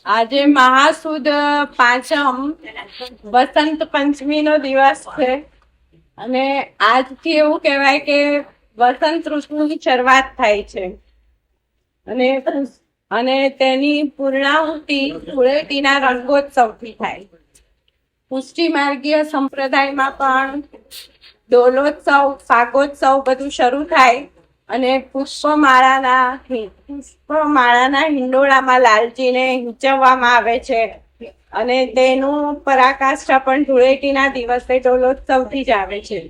આજે મહાસુદ પાંચમ વસંત પંચમીનો દિવસ છે અને આજથી એવું કહેવાય કે વસંત ઋતુની શરૂઆત થાય છે અને અને તેની પૂર્ણાહુતિ ધૂળેટીના રંગોત્સવથી થાય. પુષ્ટિ માર્ગીય સંપ્રદાયમાં પણ ડોલોત્સવ, ફાગોત્સવ બધું શરૂ થાય અને પુષ્પમાળાના હિંડોળામાં લાલજીને હિંચવવામાં આવે છે અને તેનું પરાકાષ્ઠા પણ ધૂળેટીના દિવસે ડોલોત્સવથી જ આવે છે.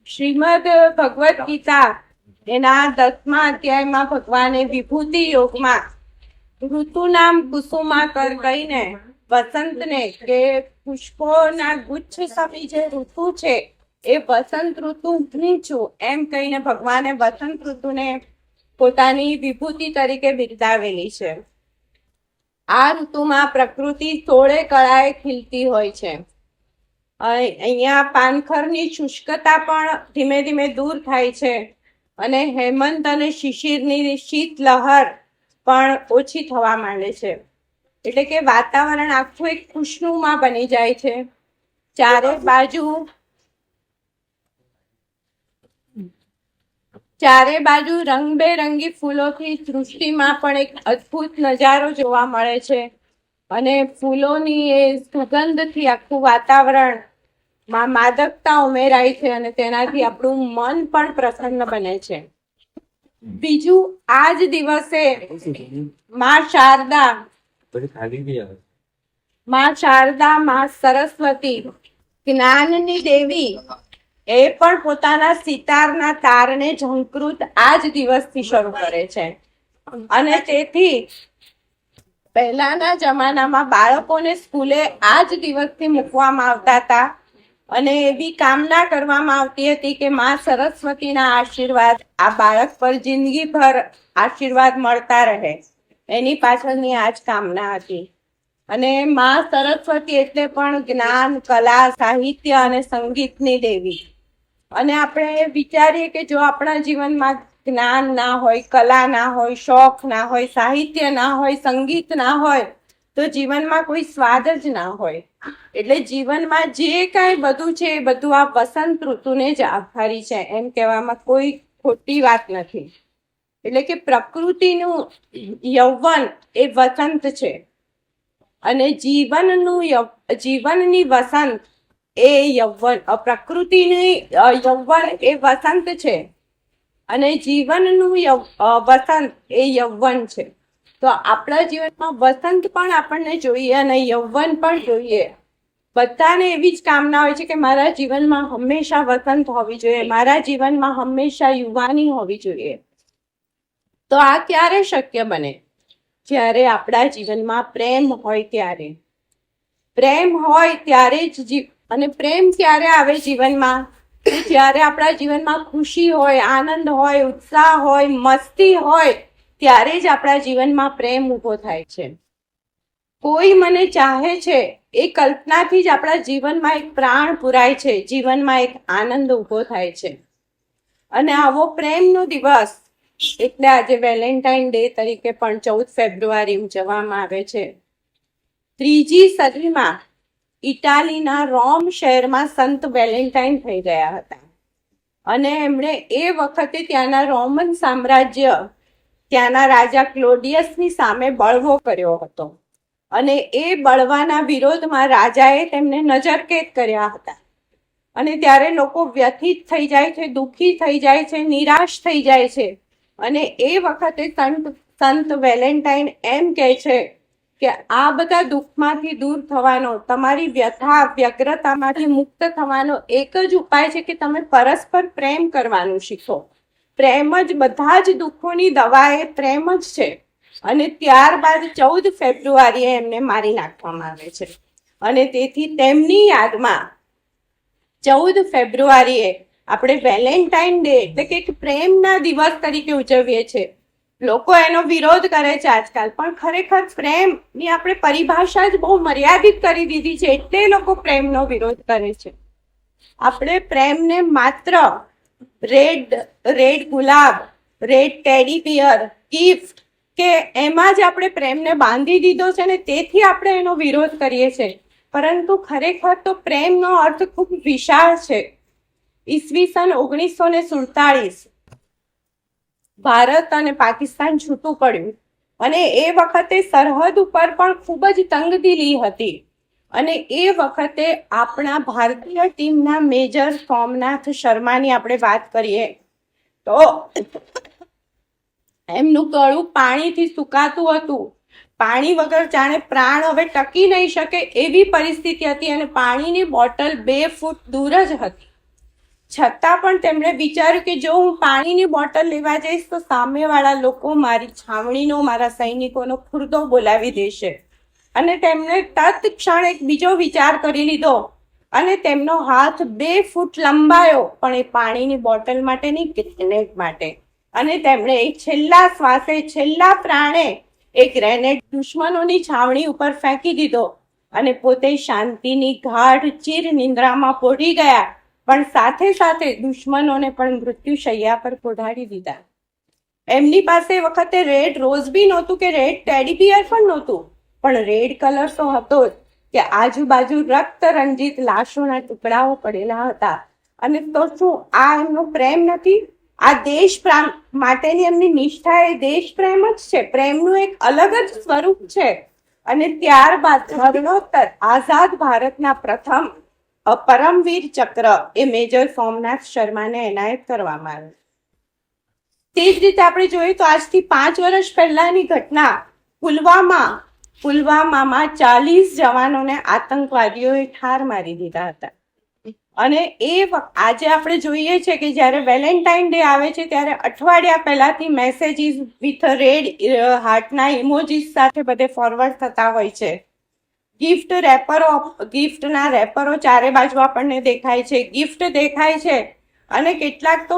શ્રીમદ ભગવદ્ ગીતા એના 10મા અધ્યાયમાં ભગવાને વિભૂતિ યોગમાં ઋતુનામ કુસુમાકર કહીને વસંતને કે પુષ્પોના ગુચ્છ સમી જે ઋતુ છે એ વસંત ઋતુ હું છું એમ કહીને ભગવાને વસંત ઋતુને પોતાની વિભૂતિ તરીકે બિરદાવેલી છે. આ ઋતુમાં પ્રકૃતિ 16 કળાએ ખીલતી હોય છે. અહીંયા પાનખરની શુષ્કતા પણ ધીમે ધીમે દૂર થાય છે અને હેમંત અને શિશિરની શીત લહર પણ ઓછી થવા માંડે છે. એટલે કે વાતાવરણ આખું એક ખુશનુમા બની જાય છે. ચારે બાજુ રંગબેરંગી ફૂલોથી સૃષ્ટિમાં પણ એક અદ્ભુત નજારો જોવા મળે છે અને ફૂલોની એ સુગંધથી આખું વાતાવરણમાં માદકતા ઉમેરાય છે અને તેનાથી આપણું મન પણ પ્રસન્ન બને છે. બીજું, આ જ દિવસે માં શારદા, માં સરસ્વતી, જ્ઞાનની દેવી એ પણ પોતાના સિતારના તારને ઝંકૃત આ જ દિવસથી શરૂ કરે છે અને તેથી પહેલાના જમાનામાં બાળકોને સ્કૂલે આ જ દિવસથી મૂકવામાં આવતા હતા અને એવી કામના કરવામાં આવતી હતી કે માં સરસ્વતીના આશીર્વાદ આ બાળક પર જિંદગીભર આશીર્વાદ મળતા રહે. એની પાછળની આ જ કામના હતી. અને માં સરસ્વતી એટલે પણ જ્ઞાન, કલા, સાહિત્ય અને સંગીતની દેવી. અને આપણે વિચારીએ કે જો આપણા જીવનમાં જ્ઞાન ના હોય, કલા ના હોય, શોખ ના હોય, સાહિત્ય ના હોય, સંગીત ના હોય તો જીવનમાં કોઈ સ્વાદ જ ના હોય. એટલે જીવનમાં જે કાંઈ બધું છે એ બધું આ વસંત ઋતુને જ આભારી છે એમ કહેવામાં કોઈ ખોટી વાત નથી. એટલે કે પ્રકૃતિનું યૌવન એ વસંત છે અને જીવનની વસંત એ યૌવન, પ્રકૃતિની યૌવન એ વસંત છે અને જીવનનું વસંત એ યૌવન છે. તો આપણા જીવનમાં વસંત પણ આપણને જોઈએ અને યૌવન પણ જોઈએ. બધાને એવી જ કામના હોય છે કે મારા જીવનમાં હંમેશા વસંત હોવી જોઈએ, મારા જીવનમાં હંમેશા યુવાની હોવી જોઈએ. તો આ ક્યારે શક્ય બને? જ્યારે આપણા જીવનમાં પ્રેમ હોય ત્યારે. પ્રેમ હોય ત્યારે જ અને પ્રેમ ક્યારે આવે જીવનમાં? જ્યારે આપણા જીવનમાં ખુશી હોય, આનંદ હોય, ઉત્સાહ હોય, મસ્તી હોય ત્યારે જ આપણા જીવનમાં પ્રેમ ઊભો થાય છે. કોઈ મને ચાહે છે એ કલ્પનાથી જ આપણા જીવનમાં એક પ્રાણ પુરાય છે, જીવનમાં એક આનંદ ઊભો થાય છે. અને આવો પ્રેમનો દિવસ એટલે આજે વેલેન્ટાઇન ડે તરીકે પણ 14 ફેબ્રુઆરી ઉજવવામાં આવે છે. 3જી સદીમાં ઇટાલીના રોમ શહેરમાં સંત વેલેન્ટાઇન થઈ ગયા હતા અને એમણે એ વખતે ત્યાંના રોમન સામ્રાજ્ય, ત્યાંના રાજા ક્લોડિયસની સામે બળવો કર્યો હતો અને એ બળવાના વિરોધમાં રાજાએ તેમને નજરકેદ કર્યા હતા. અને ત્યારે લોકો વ્યથિત થઈ જાય છે, દુઃખી થઈ જાય છે, નિરાશ થઈ જાય છે અને એ વખતે સંત વેલેન્ટાઇન એમ કહે છે કે આ બધા દુઃખમાંથી દૂર થવાનો, તમારી વ્યથા, વ્યગ્રતામાંથી મુક્ત થવાનો એક જ ઉપાય છે કે તમે પરસ્પર પ્રેમ કરવાનું શીખો. પ્રેમ જ બધા જ દુઃખોની દવા એ પ્રેમ જ છે. અને ત્યારબાદ 14 ફેબ્રુઆરીએ એમને મારી નાખવામાં આવે છે અને તેથી તેમની યાદમાં 14 ફેબ્રુઆરીએ આપણે વેલેન્ટાઇન ડે એટલે કે પ્રેમના દિવસ તરીકે ઉજવીએ છીએ. લોકો એનો વિરોધ કરે છે આજકાલ, પણ ખરેખર પ્રેમની આપણે પરિભાષા જ બહુ મર્યાદિત કરી દીધી છે એટલે લોકો પ્રેમનો વિરોધ કરે છે. આપણે પ્રેમને માત્ર રેડ ગુલાબ, રેડ ટેડી બિયર, ગિફ્ટ કે એમાં જ આપણે પ્રેમને બાંધી દીધો છે ને તેથી આપણે એનો વિરોધ કરીએ છીએ, પરંતુ ખરેખર તો પ્રેમનો અર્થ ખૂબ વિશાળ છે. ઈસવીસન 1947 ભારત અને પાકિસ્તાન છૂટું પડ્યું અને એ વખતે સરહદ ઉપર પણ ખૂબ જ તંગદિલી હતી. અને એ વખતે આપણા ભારતીય ટીમના મેજર સોમનાથ શર્માની આપણે વાત કરીએ તો એમનું ગળું પાણીથી સુકાતું હતું. પાણી વગર જાણે પ્રાણ હવે ટકી નહીં શકે એવી પરિસ્થિતિ હતી અને પાણીની બોટલ 2 ફૂટ દૂર જ હતી. છતાં પણ તેમણે વિચાર્યું કે જો હું પાણીની બોટલ લેવા જઈશ તો સામેવાળા લોકો મારી છાવણીનો, મારા સૈનિકોનો ખુરદો બોલાવી દેશે. અને તેમણે તત્ક્ષણ એક બીજો વિચાર કરી લીધો અને તેમનો હાથ 2 ફૂટ લંબાયો, પણ એ પાણીની બોટલ માટે નહીં, ગ્રેનેડ માટે. અને તેમણે એક છેલ્લા શ્વાસે, છેલ્લા પ્રાણે એક ગ્રેનેડ દુશ્મનોની છાવણી ઉપર ફેંકી દીધો અને પોતે શાંતિની ગાઢ ચીર નિંદ્રામાં પોઢી ગયા, પણ સાથે સાથે દુશ્મનોને પણ મૃત્યુશૈયા પર પોઢાડી દીધા. એમની પાસે એ વખતે રેડ રોઝ બી નહોતું કે રેડ ટેડી બિયર પણ નહોતું, પણ રેડ કલર તો હતો જ કે આજુબાજુ રક્ત રંજિત લાશોના ટુકડાઓ પડેલા હતા. અને તો શું આ એમનો પ્રેમ નથી? આ દેશ માટેની એમની નિષ્ઠા એ દેશ પ્રેમ જ છે. પ્રેમનું એક અલગ જ સ્વરૂપ છે. અને ત્યારબાદ મરણોત્તર આઝાદ ભારતના પ્રથમ પરમવીર ચક્ર એ મેજર સોમનાથ શર્માને એનાયત કરવામાં આવ્યું. તે જ રીતે આપણે જોઈએ તો આજથી 5 વર્ષ પહેલાની ઘટના, પુલવામામાં 40 જવાનોને આતંકવાદીઓએ ઠાર મારી દીધા હતા. અને આજે આપણે જોઈએ છે કે જ્યારે વેલેન્ટાઇન ડે આવે છે ત્યારે અઠવાડિયા પહેલાથી મેસેજીસ વિથ રેડ હાર્ટના ઇમોજીસ સાથે બધે ફોરવર્ડ થતા હોય છે. ગિફ્ટના રેપરો ચારે બાજુ આપણને દેખાય છે, ગિફ્ટ દેખાય છે અને કેટલાક તો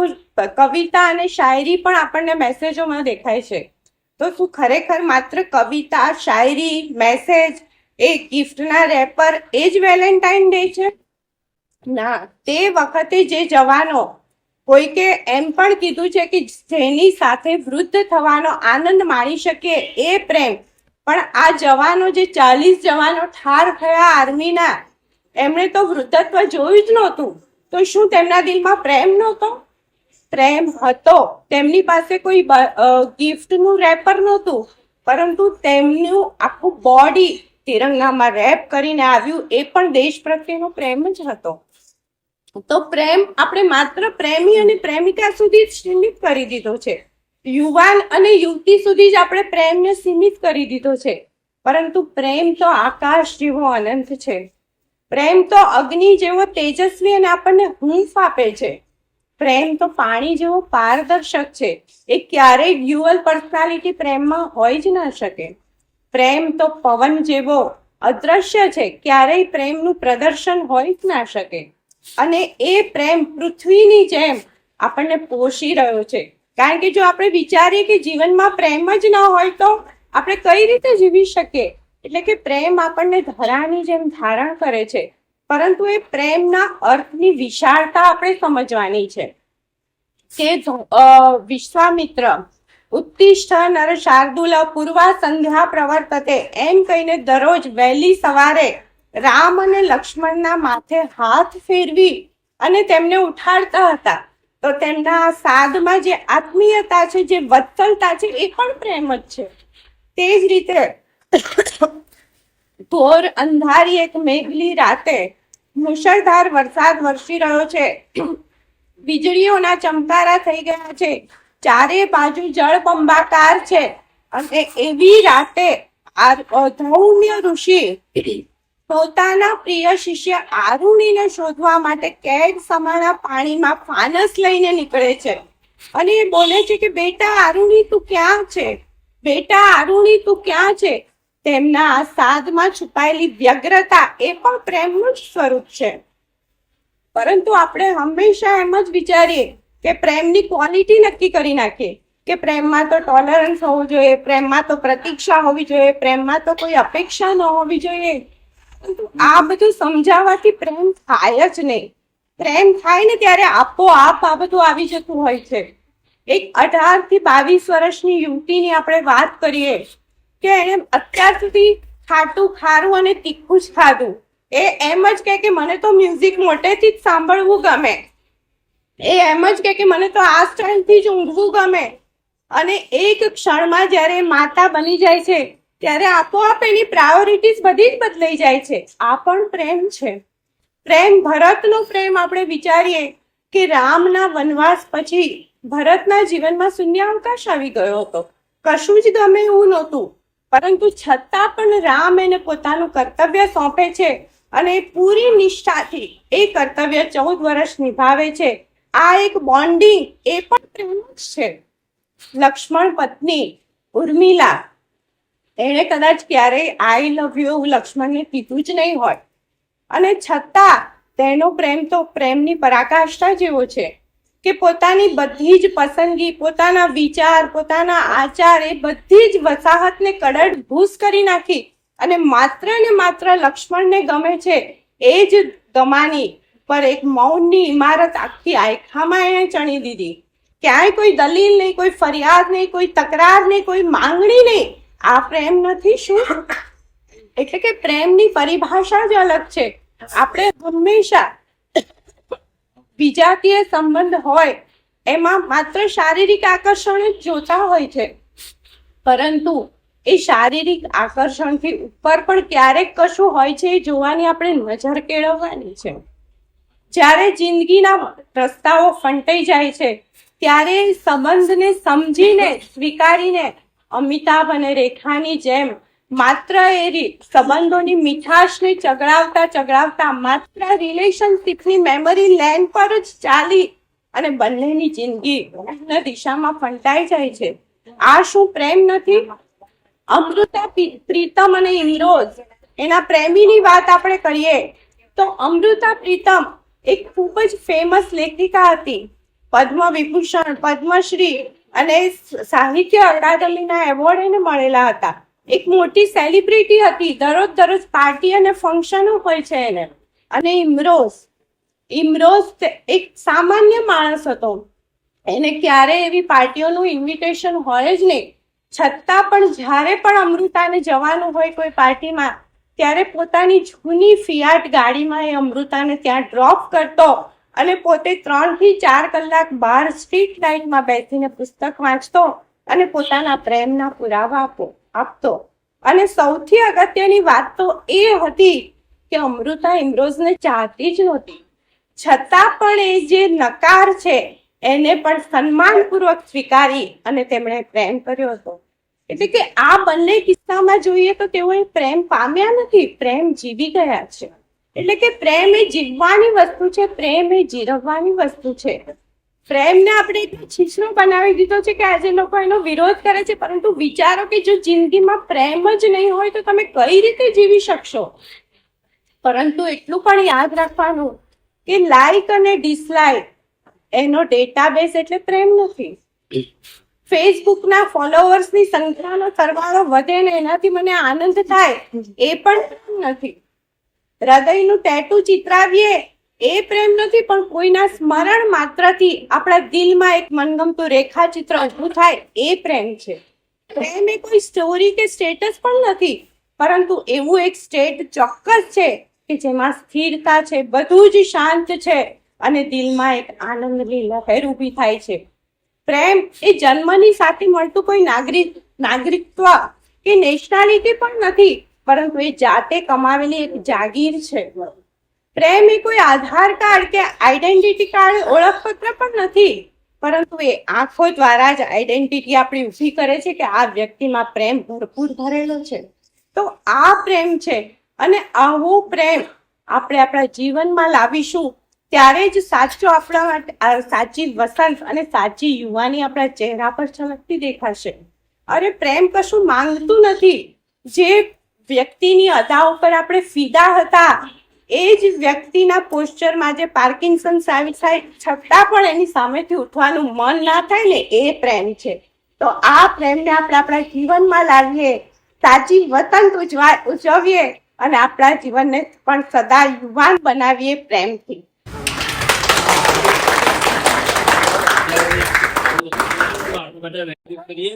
કવિતા અને શાયરી પણ આપણને મેસેજોમાં દેખાય છે. તો શું ખરેખર માત્ર કવિતા, શાયરી, મેસેજ, એ ગિફ્ટના રેપર એ જ વેલેન્ટાઇન ડે છે? ના, તે વખતે જે જવાનો, કોઈકે એમ પણ કીધું છે કે જેની સાથે વૃદ્ધ થવાનો આનંદ માણી શકે એ પ્રેમ. પણ આ જવાનો, જે 40 જવાનો ઠાર થયા આર્મીના, એમણે તો વૃદ્ધત્વ જોયું જ નહોતું. તો શું તેમના દિલમાં પ્રેમ નહોતો? પ્રેમ હતો. તેમની પાસે કોઈ ગિફ્ટનું રેપર નહોતું, પરંતુ તેમનું આખું બોડી તિરંગામાં રેપ કરીને આવ્યું, એ પણ દેશ પ્રત્યેનો પ્રેમ જ હતો. તો પ્રેમ આપણે માત્ર પ્રેમી અને પ્રેમિકા સુધી જ સીમિત કરી દીધો છે. યુવાન અને યુવતી સુધી જ આપણે પ્રેમને સીમિત કરી દીધો છે. પરંતુ પ્રેમ તો આકાશ જેવો અનંત છે. પ્રેમ તો અગ્નિ જેવો તેજસ્વી અને આપણને હૂંફ આપે છે. પ્રેમ તો પાણી જેવો પારદર્શક છે. એ ક્યારેય ડ્યુઅલ પર્સનાલિટી પ્રેમમાં હોય જ ના શકે. પ્રેમ તો પવન જેવો અદ્રશ્ય છે, ક્યારેય પ્રેમનું પ્રદર્શન હોય જ ના શકે. અને એ પ્રેમ પૃથ્વીની જેમ આપણને પોષી રહ્યો છે. કારણ કે જો આપણે વિચારીએ કે જીવનમાં પ્રેમ જ ન હોય તો આપણે કઈ રીતે જીવી શકીએ? એટલે કે પ્રેમ આપણને ધરાની જેમ ધારણ કરે છે, પરંતુ એ પ્રેમના અર્થની વિશાળતા આપણે સમજવાની છે. કે વિશ્વામિત્ર ઉત્તિષ્ઠ નર શાર્દુલ પૂર્વા સંધ્યા પ્રવર્તતે એમ કહીને દરરોજ વહેલી સવારે રામ અને લક્ષ્મણના માથે હાથ ફેરવી અને તેમને ઉઠાડતા હતા. તો તેમના સાદમાં જે આત્મીયતા છે, જે વત્સલતા છે, એ પણ પ્રેમ જ છે. તે જ રીતે ઘોર અંધારી એક મેઘલી રાતે મુશળધાર વરસાદ વરસી રહ્યો છે. વીજળીઓના ચમકારા થઈ ગયા છે. ચારે બાજુ જળબંબાકાર છે. અને એવી રાતે ધૌમ્ય ઋષિ પોતાના પ્રિય શિષ્ય આરુણીને શોધવા માટે કેડ સમાના પાણીમાં ફાનસ લઈને નીકળે છે. અને એ બોલે છે કે બેટા આરુણી તું ક્યાં છે? બેટા આરુણી તું ક્યાં છે? તેમના આ સાદમાં છુપાયેલી વ્યગ્રતા એ પણ પ્રેમનું જ સ્વરૂપ છે. પરંતુ આપણે હંમેશા એમ જ વિચારીએ કે પ્રેમની ક્વોલિટી નક્કી કરી નાખીએ કે પ્રેમમાં તો ટોલરન્સ હોવું જોઈએ, પ્રેમમાં તો પ્રતીક્ષા હોવી જોઈએ, પ્રેમમાં તો કોઈ અપેક્ષા ન હોવી જોઈએ. આ બધું સમજાવવાથી પ્રેમ થાય જ નહીં. પ્રેમ થાય ને ત્યારે આપોઆપ આ બધું આવી જતું હોય છે. એક 18 થી 22 વર્ષની યુવતીની આપણે વાત કરીએ કે એણે અત્યાર સુધી ખારું અને તીખું જ ખાધું. એ એમ જ કે મને તો મ્યુઝિક મોટેથી જ સાંભળવું ગમે, એ એમ જ કે મને તો આ સ્ટાઇલથી જ ઊંઘવું ગમે. અને એક ક્ષણમાં જ્યારે માતા બની જાય છે ત્યારે આપોઆપ એની પ્રાયોરિટીઝ બધી જ બદલાઈ જાય છે. આ પણ પ્રેમ છે. પ્રેમ, ભરતનો પ્રેમ આપણે વિચારીએ કે રામના વનવાસ પછી ભરતના જીવનમાં શૂન્યાવકાશ આવી ગયો હતો, કશું જ ગમે એવું નહોતું, પરંતુ છતાં પણ રામ એને પોતાનું કર્તવ્ય સોંપે છે અને પૂરી નિષ્ઠાથી એ કર્તવ્ય 14 વર્ષ નિભાવે છે. આ એક બોન્ડિંગ એ પણ પ્રેમ જ છે. લક્ષ્મણ પત્ની ઉર્મિલા, એણે કદાચ ક્યારેય આઈ લવ યુ એવું લક્ષ્મણને કીધું જ નહીં હોય, અને છતાં તેનો પ્રેમ તો પ્રેમની પરાકાષ્ઠા જેવો છે કે પોતાની બધી જ પસંદગી, પોતાના વિચાર, પોતાના આચાર, એ બધી જ વસાહતને કડડભૂસ કરી નાખી અને માત્ર ને માત્ર લક્ષ્મણને ગમે છે એ જ ગમાની પર એક મૌનની ઇમારત આખી આયખામાં એણે ચણી દીધી. ક્યાંય કોઈ દલીલ નહીં, કોઈ ફરિયાદ નહીં, કોઈ તકરાર નહીં, કોઈ માંગણી નહીં. આ પ્રેમ નથી શું? એટલે કે પ્રેમની પરિભાષા જ અલગ છે. આપણે હંમેશા વિજાતીય સંબંધ હોય એમાં માત્ર શારીરિક આકર્ષણ જ જોતા હોય છે, પરંતુ એ શારીરિક આકર્ષણથી ઉપર પણ ક્યારેક કશું હોય છે એ જોવાની આપણે નજર કેળવવાની છે. જ્યારે જિંદગીના રસ્તાઓ ફંટાઈ જાય છે ત્યારે સંબંધને સમજીને, સ્વીકારીને અમિતાભ અને રેખાની જેમ માત્ર એ સંબંધોની મીઠાશને ચગડાવતા માત્ર રિલેશનશીપની મેમરી લેન પર જ ચાલી અને બંનેની જિંદગી દિશામાં ફંટાઈ જાય છે. આ શું પ્રેમ નથી? અમૃતા પ્રીતમ અને ઇમરોઝ, એના પ્રેમીની વાત આપણે કરીએ તો અમૃતા પ્રીતમ એક ખૂબ જ ફેમસ લેખિકા હતી. પદ્મ વિભૂષણ, પદ્મશ્રી અને સાહિત્ય અકાદમીના એવોર્ડ એને મળેલા હતા. એક મોટી સેલિબ્રિટી હતી. દરરોજ પાર્ટી અને ફંક્શનો હોય છે એને. અને ઇમરોઝ એક સામાન્ય માણસ હતો. એને ક્યારેય એવી પાર્ટીઓનું ઇન્વિટેશન હોય જ નહીં, છતાં પણ જ્યારે પણ અમૃતાને જવાનું હોય કોઈ પાર્ટીમાં ત્યારે પોતાની જૂની ફિયાટ ગાડીમાં એ અમૃતાને ત્યાં ડ્રોપ કરતો અને પોતે 3 થી 4 કલાક બહાર સ્ટ્રીટ લાઇટમાં બેસીને પુસ્તક વાંચતો અને પોતાના પ્રેમના પુરાવા આપતો. અને સૌથી અગત્યની વાત તો એ હતી કે અમૃતા ઇમરોઝને ચાહતી જ નહોતી, છતાં પણ એ જે નકાર છે એને પણ સન્માનપૂર્વક સ્વીકારી અને તેમણે પ્રેમ કર્યો હતો. એટલે કે આ બંને કિસ્સામાં જોઈએ તો તેઓએ પ્રેમ પામ્યા નથી, પ્રેમ જીવી ગયા છે. એટલે કે પ્રેમ એ જીવવાની વસ્તુ છે, પ્રેમ એ જીરવવાની વસ્તુ છે. પ્રેમને આપણે એટલો છીછરો બનાવી દીધો છે કે આજે લોકો એનો વિરોધ કરે છે, પરંતુ વિચારો કે જો જિંદગીમાં પ્રેમ જ નહીં હોય તો તમે કઈ રીતે જીવી શકશો? પરંતુ એટલું પણ યાદ રાખવાનું કે લાઈક અને ડિસલાઈક એનો ડેટાબેઝ એટલે પ્રેમ નથી. ફેસબુકના ફોલોવર્સની સંખ્યાનો સરવાળો વધે ને એનાથી મને આનંદ થાય એ પણ પ્રેમ નથી. હૃદયનું ટેટુ ચિતરાવીએ એ પ્રેમ નથી, પણ કોઈના સ્મરણ માત્રથી આપણા દિલમાં એક મનગમતું રેખાચિત્ર ઊભું થાય એ પ્રેમ છે. પ્રેમ એ કોઈ સ્ટોરી કે સ્ટેટસ પણ નથી, પરંતુ એવું એક સ્ટેટ ચોક્કસ છે કે જેમાં સ્થિરતા છે, બધું જ શાંત છે અને દિલમાં એક આનંદની લહેર ઊભી થાય છે. પ્રેમ એ જન્મની સાથે મળતું કોઈ નાગરિકત્વ કે નેશનાલિટી પણ નથી, પરંતુ એ જાતે કમાવેલી એક જાગીર છે. પ્રેમ એ કોઈ આધાર કાર્ડ કે આઈડેન્ટિટી કાર્ડ, ઓળખપત્ર પણ નથી, પરંતુ એ આંખો દ્વારા જ આઈડેન્ટિટી આપણી ઊભી કરે છે કે આ વ્યક્તિમાં પ્રેમ ભરપૂર ભરેલો છે. તો આ પ્રેમ છે અને આવો પ્રેમ આપણે આપણા જીવનમાં લાવીશું ત્યારે જ સાચો આપણા માટે સાચી વસંત અને સાચી યુવાની આપણા ચહેરા પર છલકતી દેખાશે. અરે પ્રેમ કશું માંગતું નથી. જે વ્યક્તિની અદા ઉપર આપણે ફિદા હતા એ જ વ્યક્તિના પોસ્ચરમાં જે પાર્કિન્સન્સ આવી થાય છતાં પણ એની સામેથી ઉઠવાનું મન ના થાય ને એ પ્રેમ છે. તો આ પ્રેમને આપણે આપણા જીવનમાં લાવીએ, સાચી વસંત ઉજવીએ અને આપણા જીવનને પણ સદા યુવાન બનાવીએ પ્રેમથી. બધા વ્યક્તિત કરીએ